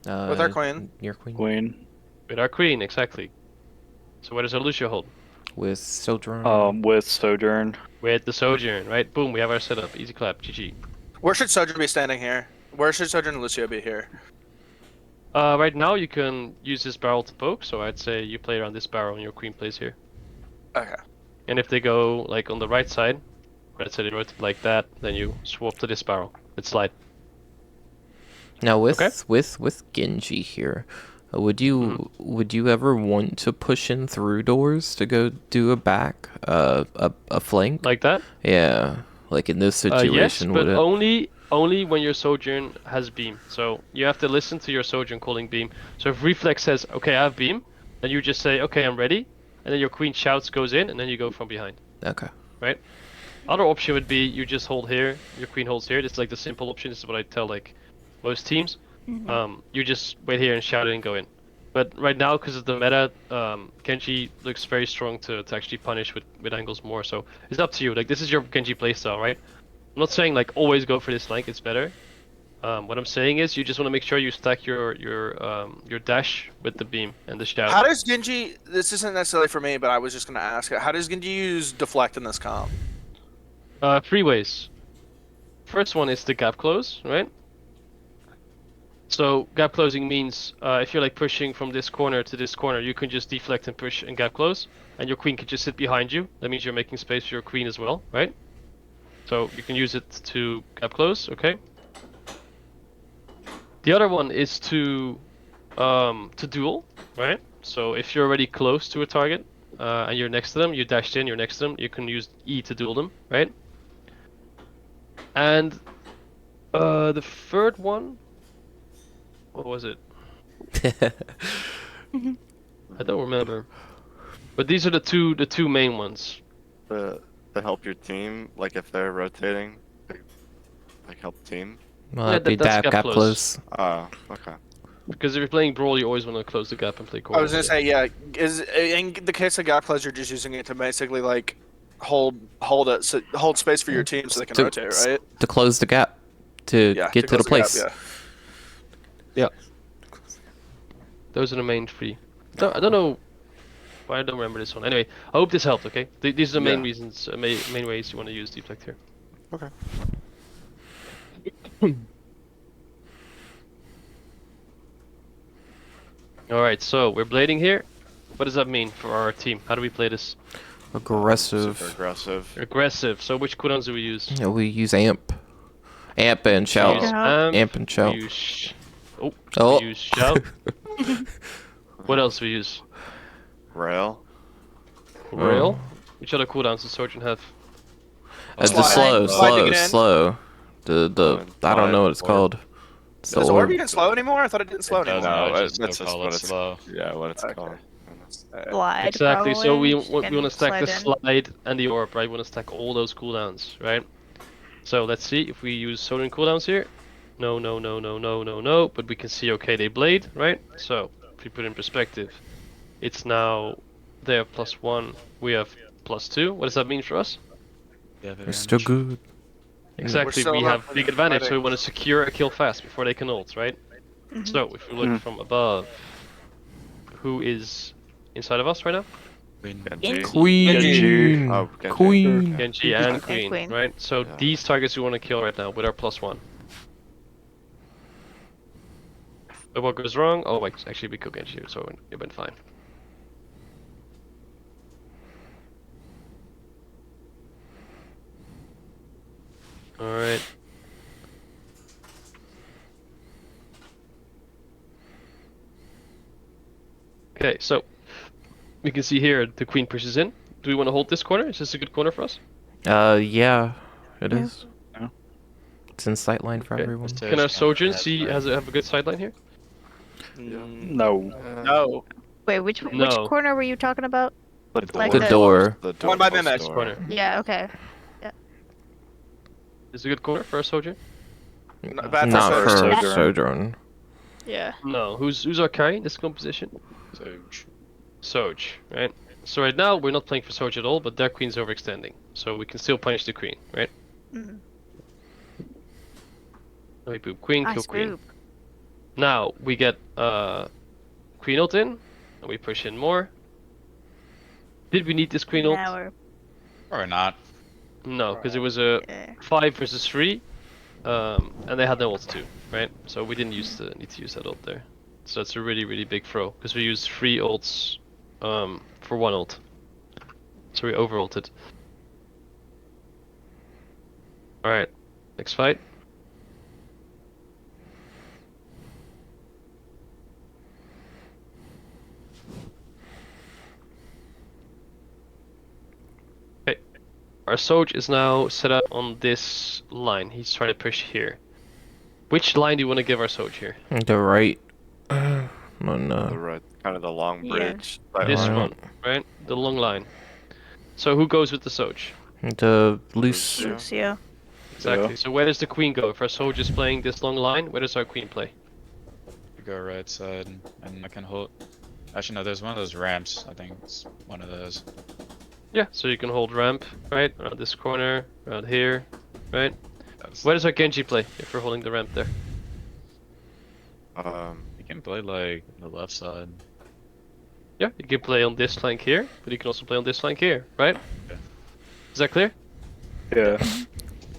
With our Queen. Near Queen. Queen. With our Queen, exactly. So where does our Lucio hold? With Sojourn. With Sojourn. With the Sojourn, right? Boom, we have our setup. Easy clap, GG. Where should Sojourn be standing here? Where should Sojourn and Lucio be here? Right now you can use this barrel to poke, so I'd say you play around this barrel and your Queen plays here. Okay. And if they go like on the right side, let's say they rotate like that, then you swap to this barrel. It's slide. Now with Okay. with Genji here, would you ever want to push in through doors to go do a flank? Like that? Yeah, like in this situation, Yes, but would it? only when your Sojourn has beam. So you have to listen to your Sojourn calling beam. So if Reflex says, okay, I have beam, then you just say, okay, I'm ready. And then your Queen shouts, goes in, and then you go from behind. Okay. Right? Other option would be you just hold here, your Queen holds here. This is like the simple option. This is what I tell like most teams. You just wait here and shout it and go in. But right now, because of the meta, Genji looks very strong to actually punish with angles more. So it's up to you. Like this is your Genji playstyle, right? I'm not saying like always go for this flank. It's better. What I'm saying is you just want to make sure you stack your dash with the beam and the shout. How does Genji? This isn't necessarily for me, but I was just gonna ask. How does Genji use deflect in this comp? 3 ways. First one is the gap close, right? So gap closing means if you're like pushing from this corner to this corner, you can just deflect and push and gap close, and your Queen can just sit behind you. That means you're making space for your Queen as well, right? So you can use it to gap close, okay? The other one is to duel, right? So if you're already close to a target and you're next to them, you dashed in, you're next to them, you can use E to duel them, right? And the third one, what was it? I don't remember. But these are the two main ones. To help your team, like if they're rotating, like help the team. Well, Yeah, that'd be that's gap gap close. close. Oh, okay. Because if you're playing Brawl, you always want to close the gap and play corner. I was gonna say, yeah. Is in the case of gap close, you're just using it to basically like hold space for your team so they can To- rotate, right? To close the gap, to Yeah. get to the close gap, place. yeah. Those are the main three. I don't know why I don't remember this one. Anyway, I hope this helped. Okay, these are the main Yeah. reasons, main ways you want to use deflect here. Okay. All right, so we're blading here. What does that mean for our team? How do we play this? Aggressive. Super aggressive. Aggressive. So which cooldowns do we use? Yeah, we use amp. Amp and We shout. use Shout. Amp and shout. We use Oh. we use shout. What else we use? Rail. Rail. Which other cooldowns does Sojourn have? The Slide. slow, Slide to slow, get in. slow. The I don't know what it's Orb. called. It's the Does orb orb. even slow anymore? I thought it didn't slow It does anymore. No, now, it- just that's go just call what it it's- slow. Yeah, what it's Okay. called. Slide. Exactly. So probably. we Just want to stack the slide in. slide and the orb, right? We want to stack all those cooldowns, right? So let's see if we use Sojourn cooldowns here. No, no, no, no, no, no, no. But we can see, okay, they blade, right? So if we put it in perspective, it's now they have +1, we have +2. What does that mean for us? Yeah, We're still good. Exactly, still we not have big advantage, so we fighting. want to secure a kill fast before they can ult, right? Mhm. So if we look from above, who is inside of us right now? Genji. Queen. Oh, Genji. Queen. Genji and And Queen, Queen. right? So Yeah. these targets we want to kill right now with our +1. But what goes wrong? Oh, wait, actually we killed Genji, so it went fine. Alright. Okay, so we can see here the Queen pushes in. Do we want to hold this corner? Is this a good corner for us? Yeah, it Yeah. is. Yeah. It's in sight line for Okay. everyone. Can our Sojourn see have a good sideline here? No. No. Wait, which No. corner were you talking about? Like The door. The One by close Mimix. door. Corner. Yeah. Okay. Is it a good corner for our Sojourn? Not bad for Not for Sojourn. Sojourn. Yeah. No. Who's our carry in this composition? Soj, right? So right now we're not playing for Soj at all, but their queen's overextending, so we can still punish the queen, right? Mhm. Let me boop queen, kill Nice queen. group. Now we get queen ult in, and we push in more. Did we need this queen ult? Now we're Or not. No, because it was a yeah. 5 versus 3, and they had no ults too, right? So we didn't need to use that ult there. So that's a really big throw, because we used 3 ults for 1 ult. So we over ulted. Alright, next fight. Okay, our Soj is now set up on this line. He's trying to push here. Which line do you want to give our Soj here? The right. The no. right, kind of the long Yeah. bridge. Right This line. one, right? The long line. So who goes with the Soj? The loose. Yeah. Lucio. Exactly. So where does the queen go? If our Soj is playing this long line, where does our queen play? You go right side, and I can hold. Actually, no. There's one of those ramps. I think it's one of those. Yeah, so you can hold ramp, right? Around this corner, around here, right? That's, Where does our Genji play if we're holding the ramp there? you can play like the left side. Yeah, you can play on this flank here, but you can also play on this flank here, right? Yeah. Is that clear? Yeah.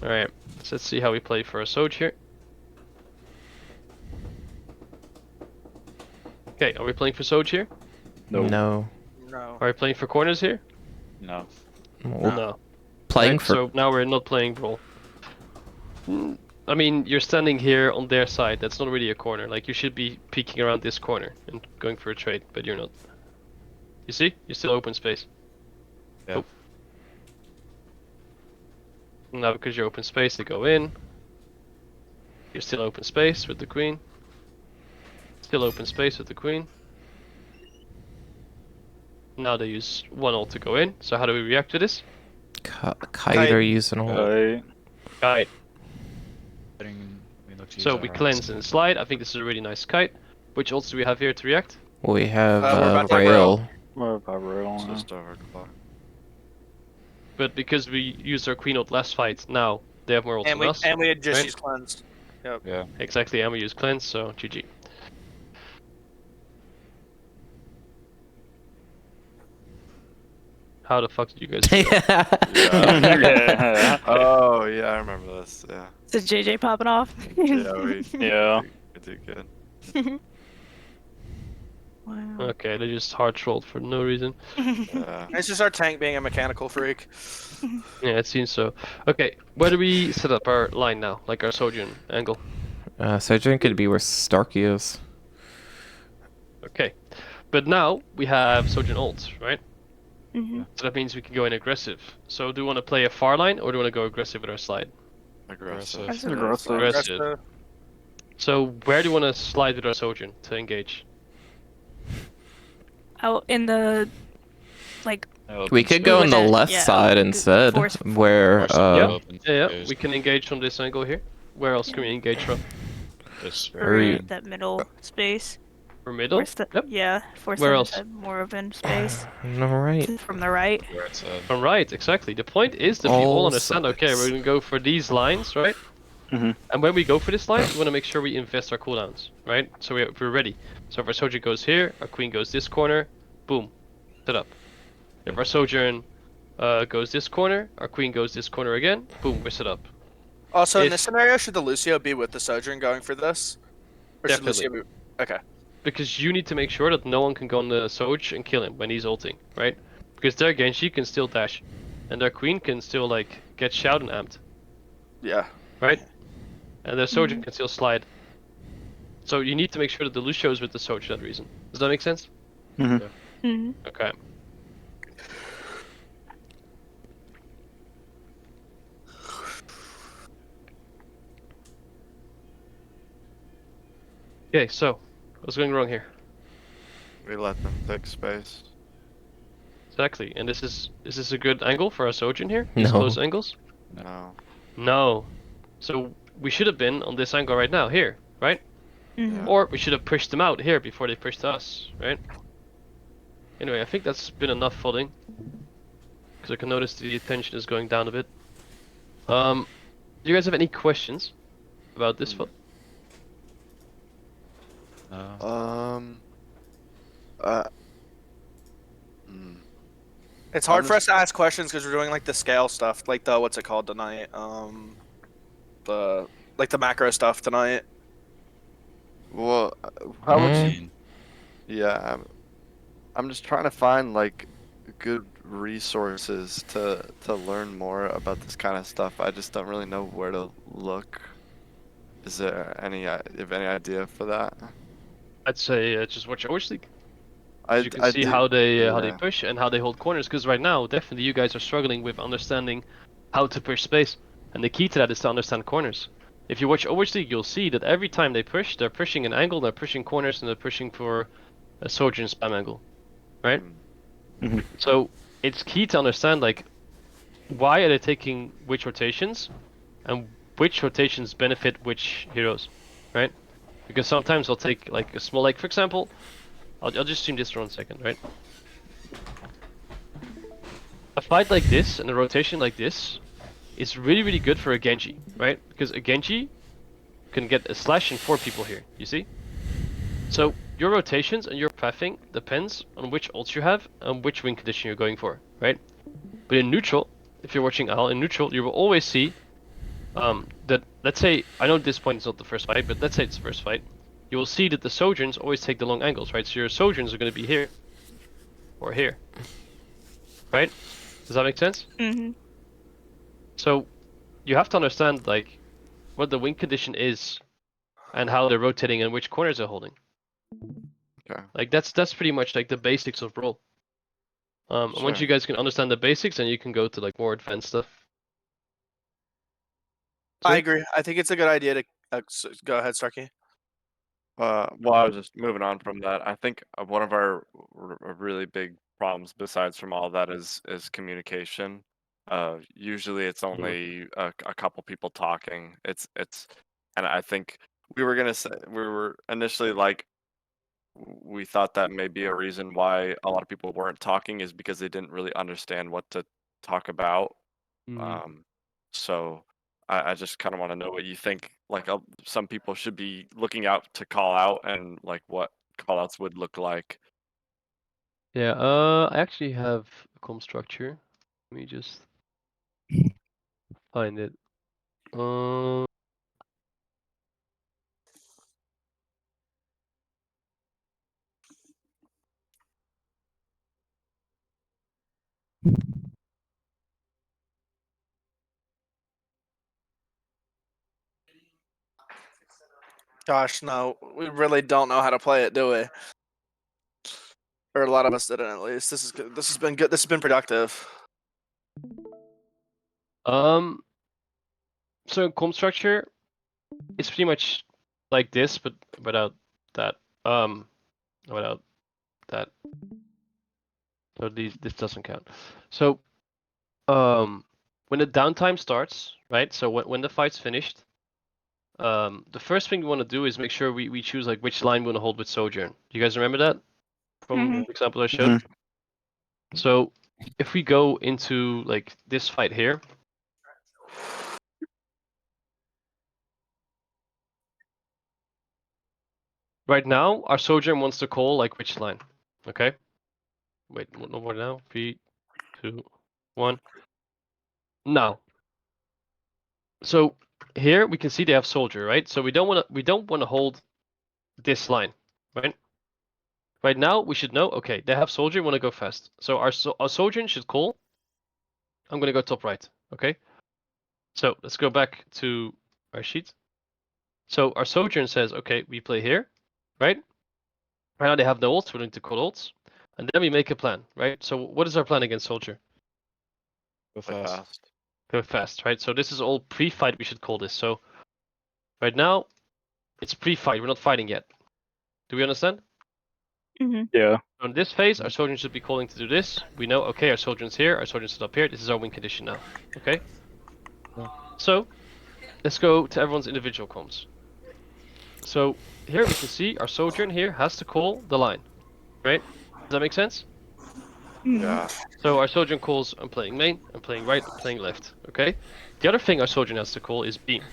Alright, so let's see how we play for our Soj here. Okay, are we playing for Soj here? No. No. No. Are we playing for corners here? No. Well, No. Playing Right, for. So now we're not playing brawl. I mean, you're standing here on their side. That's not really a corner. Like, you should be peeking around this corner and going for a trade, but you're not. You see? You're still open space. Yeah. Oh. Now because you're open space, they go in. You're still open space with the queen. Still open space with the queen. Now they use 1 ult to go in. So how do we react to this? Kite are using all. Kite. We look to use So our we ramps. cleanse and slide. I think this is a really nice kite. Which ults do we have here to react? We have we're about to rail. Just overclock. But because we used our queen ult last fight, now they have more ults And than we us. and we had just right? used cleansed. Yeah. Exactly, and we use cleanse, so GG. How the fuck did you guys? do that? Yeah. Oh yeah, I remember this. Yeah. Is JJ popping off? Yeah, we Yeah. we do good. Wow. Okay, they just hard trolled for no reason. Yeah. It's just our tank being a mechanical freak. Yeah, it seems so. Okay, where do we set up our line now? Like our Sojourn angle? Sojourn could be where Starkey is. Okay. But now we have Sojourn ult, right? Mhm. So that means we can go in aggressive. So do we want to play a far line or do we want to go aggressive with our slide? Aggressive. Aggressive. Aggressive. So where do you want to slide with our Sojourn to engage? Out in the like We could go on the Within- left yeah, side instead, force- where Yeah, yeah, we can engage from this angle here. Where else can we engage from? Or- that middle space. For middle? Force the, Yep. Yeah, force Where them else? to more open space all right. from the right. Where it's at. From right, exactly. The point is that we all All understand, okay, sides. we're gonna go for these lines, right? Mhm. And when we go for this line, we want to make sure we invest our cooldowns, right? So we're ready. So if our Sojourn goes here, our Queen goes this corner, boom, set up. If our Sojourn goes this corner, our Queen goes this corner again, boom, we're set up. Also, in If- this scenario, should the Lucio be with the Sojourn going for this? Or should Definitely. Lucio be... Okay. Because you need to make sure that no one can go on the Soj and kill him when he's ulting, right? Because their Genji can still dash, and their Queen can still like get shout and amped, Yeah. right? And their Sojourn can still slide. So you need to make sure that the Lucio is with the Soj for that reason. Does that make sense? Mhm. Okay. Okay, so what's going wrong here? We let them take space. Exactly. And is this a good angle for our Sojourn here? These No. close angles? No. No. So we should have been on this angle right now, here, right? Mhm. Or we should have pushed them out here before they pushed us, right? Anyway, I think that's been enough folding. Because I can notice the attention is going down a bit. Do you guys have any questions about this fold? No. Hmm. It's hard I'm for us just- to ask questions because we're doing like the scale stuff, like the what's it called tonight? The like the macro stuff tonight. Well, how would you? Mm. Yeah, I'm just trying to find like good resources to learn more about this kind of stuff. I just don't really know where to look. Is there any have any idea for that? I'd say just watch Overwatch League. I You can see how they yeah. push and how they hold corners. Because right now, definitely you guys are struggling with understanding how to push space, and the key to that is to understand corners. If you watch Overwatch League, you'll see that every time they push, they're pushing an angle, they're pushing corners, and they're pushing for a Sojourn spam angle, right? Mhm. So it's key to understand like why are they taking which rotations, and which rotations benefit which heroes, right? Because sometimes they'll take like a small, like for example, I'll just stream this for 1 second, right? A fight like this and a rotation like this is really, really good for a Genji, right? Because a Genji can get a slash and 4 people here, you see? So your rotations and your pathing depends on which ults you have and which win condition you're going for, right? But in neutral, if you're watching Al in neutral, you will always see that, let's say, I know at this point it's not the first fight, but let's say it's the first fight, you will see that the Sojourns always take the long angles, right? So your Sojourns are going to be here, or here, right? Does that make sense? Mhm. So you have to understand like what the win condition is, and how they're rotating and which corners they're holding. Okay. Like that's pretty much like the basics of role. And once Sure. you guys can understand the basics, then you can go to like more advanced stuff. I Sweet. agree. I think it's a good idea to go ahead, Starkey. Well, I was just moving on from that. I think one of our really big problems, besides from all that, is communication. Usually, it's only a couple people talking. And I think we were gonna say we were initially like we thought that may be a reason why a lot of people weren't talking is because they didn't really understand what to talk about. So I just kind of want to know what you think. Like some people should be looking out to call out, and like what call outs would look like. Yeah, I actually have comp structure. Let me just find it. Gosh, no, we really don't know how to play it, do we? Or a lot of us didn't, at least. This is good. This has been good. This has been productive. So in comp structure, it's pretty much like this, but without that. Without that. So this doesn't count. So, when the downtime starts, right? So when the fight's finished, the first thing we want to do is make sure we choose like which line we want to hold with Sojourn. Do you guys remember that from the example I showed? So if we go into like this fight here, right now our Sojourn wants to call like which line? Okay. Wait, no more now. 3, 2, 1. Now. So here we can see they have soldier, right? So we don't want to hold this line, right? Right now we should know. Okay, they have soldier. Want to go fast. So our soldier should call. I'm gonna go top right. Okay. So let's go back to our sheet. So our sojourn says, okay, we play here, right? Right now they have no ults. We need to call ults, and then we make a plan, right? So what is our plan against soldier? Go Like fast. fast. Go fast, right? So this is all pre-fight. We should call this. So right now it's pre-fight. We're not fighting yet. Do we understand? Yeah. On this phase, our sojourn should be calling to do this. We know, okay, our sojourn's here, our sojourn's set up here. This is our win condition now. Okay? So, let's go to everyone's individual comms. So, here we can see our sojourn here has to call the line. Right? Does that make sense? Yeah. So, our sojourn calls, I'm playing main, I'm playing right, I'm playing left. Okay? The other thing our sojourn has to call is beam.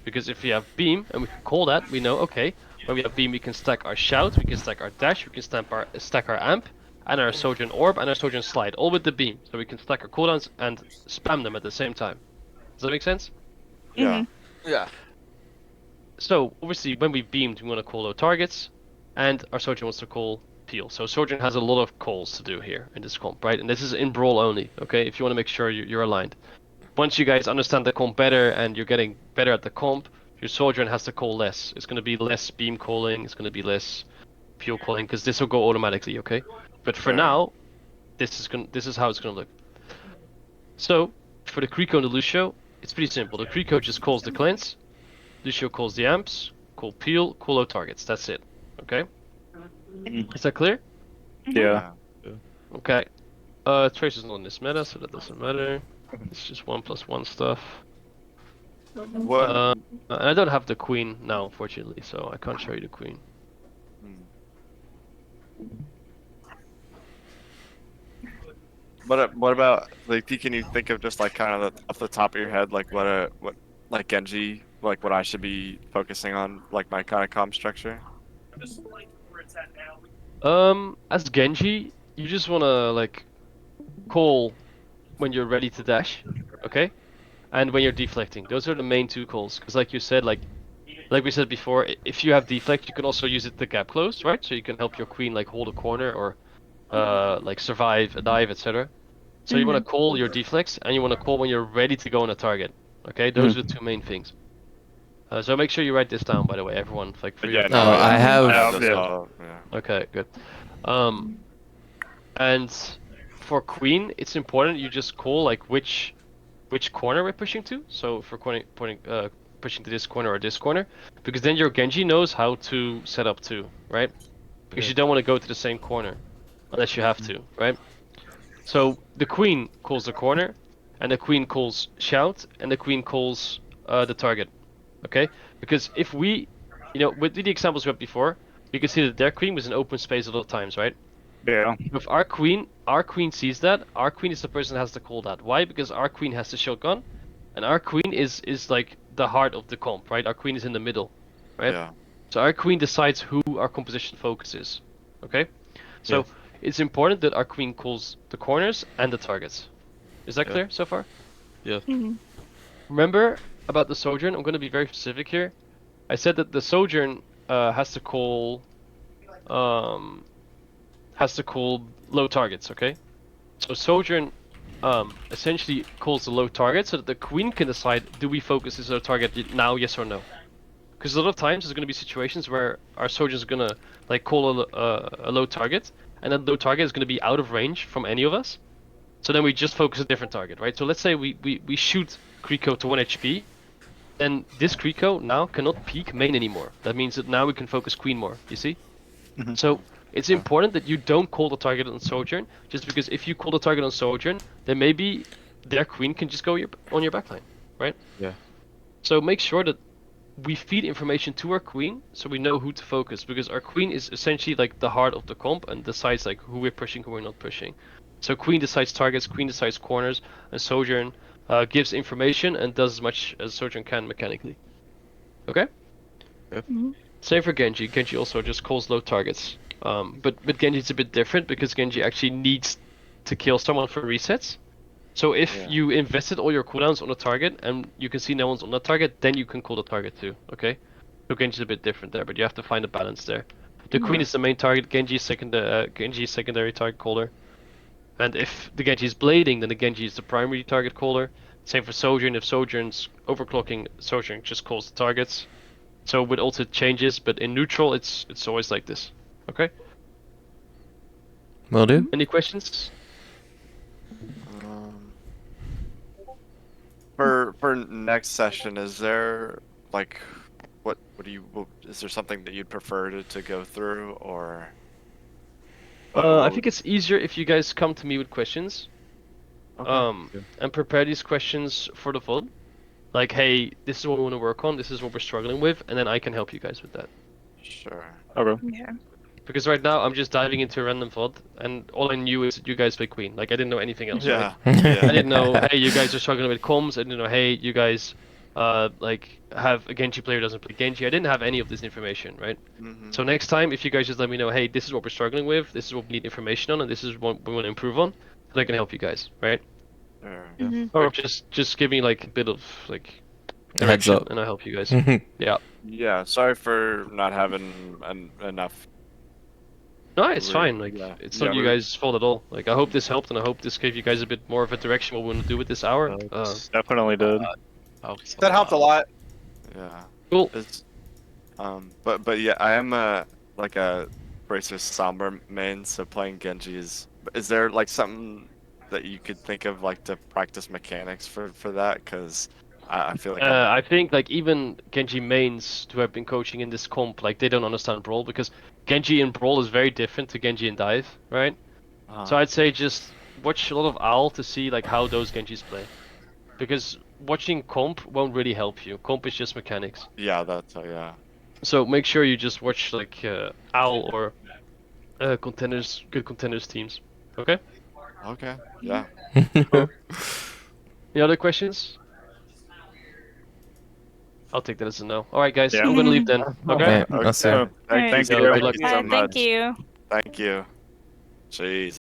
Because if we have beam, and we can call that, we know, okay, when we have beam, we can stack our shout, we can stack our dash, we can stack our amp, and our sojourn orb, and our sojourn slide, all with the beam. So we can stack our cooldowns and spam them at the same time. Does that make sense? Yeah. Yeah. So obviously, when we beamed, we want to call low targets, and our sojourn wants to call peel. So sojourn has a lot of calls to do here in this comp, right? And this is in brawl only. Okay, if you want to make sure you're aligned. Once you guys understand the comp better and you're getting better at the comp, your sojourn has to call less. It's going to be less beam calling, it's going to be less peel calling, because this will go automatically, okay? But for now, this is how it's going to look. So, for the Kriko and the Lucio, it's pretty simple. The Kriko just calls the cleanse, Lucio calls the amps, call peel, call low targets. That's it, okay? Is that clear? Yeah. Okay. Tracer's not in this meta, so that doesn't matter. It's just 1+1 stuff. What? And I don't have the queen now, unfortunately, so I can't show you the queen. What about like? Can you think of just like kind of off the top of your head, like what like Genji, like what I should be focusing on, like my kind of comp structure? As Genji, you just wanna like call when you're ready to dash, okay? And when you're deflecting. Those are the main two calls. Because like you said, like we said before, if you have deflect, you can also use it to gap close, right? So you can help your queen like hold a corner or like survive a dive, etc. So you want to call your deflects and you want to call when you're ready to go on a target. Okay, those are the two main things. So make sure you write this down, by the way, everyone. Like for Yeah, your... No, I have- this yeah. all, yeah. Okay, good. And for queen, it's important you just call like which corner we're pushing to. So if we're pushing to this corner or this corner, because then your Genji knows how to set up too, right? Because you don't want to go to the same corner unless you have to, right? So the queen calls the corner, and the queen calls shout, and the queen calls the target. Okay? Because if we, with the examples we had before, you can see that their queen was in open space a lot of times, right? Yeah. If our queen sees that, our queen is the person that has to call that. Why? Because our queen has the shotgun, and our queen is like the heart of the comp, right? Our queen is in the middle, right? Yeah. So our queen decides who our composition focus is. Okay? So it's important that our queen calls the corners and the targets. Is that Yeah. clear so far? Mhm. Remember about the Sojourn, I'm going to be very specific here. I said that the Sojourn has to call low targets, okay? So Sojourn essentially calls the low target so that the queen can decide, do we focus this as a target now, yes or no? Because a lot of times there's going to be situations where our Sojourn's going to like call a low target, and that low target is going to be out of range from any of us. So then we just focus a different target, right? So let's say we shoot Kriko to 1 HP, then this Kriko now cannot peek main anymore. That means that now we can focus queen more, you see? Mhm. So it's important that you don't call the target on Sojourn, just because if you call the target on Sojourn, then maybe their queen can just go on your backline, right? Yeah. So make sure that we feed information to our queen so we know who to focus, because our queen is essentially like the heart of the comp and decides like who we're pushing, who we're not pushing. So queen decides targets, queen decides corners, and Sojourn gives information and does as much as Sojourn can mechanically. Okay? Yep. Mhm. Same for Genji. Genji also just calls low targets. But Genji's a bit different because Genji actually needs to kill someone for resets. So if Yeah. you invested all your cooldowns on a target and you can see no one's on that target, then you can call the target too, okay? So Genji's a bit different there, but you have to find a balance there. The queen is the main target, Genji is secondary target caller. And if the Genji is blading, then the Genji is the primary target caller. Same for Sojourn. If Sojourn's overclocking, Sojourn just calls the targets. So with ult it changes, but in neutral it's always like this. Okay? Will do. Any questions? Um, for next session, is there like what do you is there something that you'd prefer to go through or? I think it's easier if you guys come to me with questions. Okay. And prepare these questions for the VOD. Like, hey, this is what we want to work on, this is what we're struggling with, and then I can help you guys with that. Sure. Okay. Yeah. Because right now I'm just diving into a random VOD, and all I knew is that you guys play Queen. Like, I didn't know anything else. Yeah. Right? I Yeah. didn't know, hey, you guys are struggling with comms. I didn't know, hey, you guys, like, have a Genji player who doesn't play Genji. I didn't have any of this information, right? Mhm. So next time, if you guys just let me know, hey, this is what we're struggling with, this is what we need information on, and this is what we want to improve on, then I can help you guys, right? Sure. Mhm. Or just give me like a bit of like Heads direction, up. and I'll help you guys. Yeah. Yeah. Sorry for not having enough. No, it's Re- fine. Like, yeah. it's Yeah, not you we- guys' fault at all. Like, I hope this helped, and I hope this gave you guys a bit more of a direction what we want to do with this hour. Definitely did. That helped a lot. Yeah. Cool. It's, but yeah, I am like a Bracer Sombra main, so playing Genji is there like something that you could think of like to practice mechanics for that? Because I feel like I think like even Genji mains who have been coaching in this comp, like they don't understand Brawl because Genji in Brawl is very different to Genji in Dive, right? So I'd say just watch a lot of OWL to see like how those Genjis play, because watching comp won't really help you. Comp is just mechanics. yeah, that's yeah. So make sure you just watch like OWL or good contenders teams. Okay. Okay. Yeah. Any other questions? I'll take that as a no. All right, guys. Yeah. I'm gonna leave then. Okay. Okay, I'll see ya. Thank Thank you. you. Good luck. Thank you so Alright, much. thank you. Thank you. Jeez.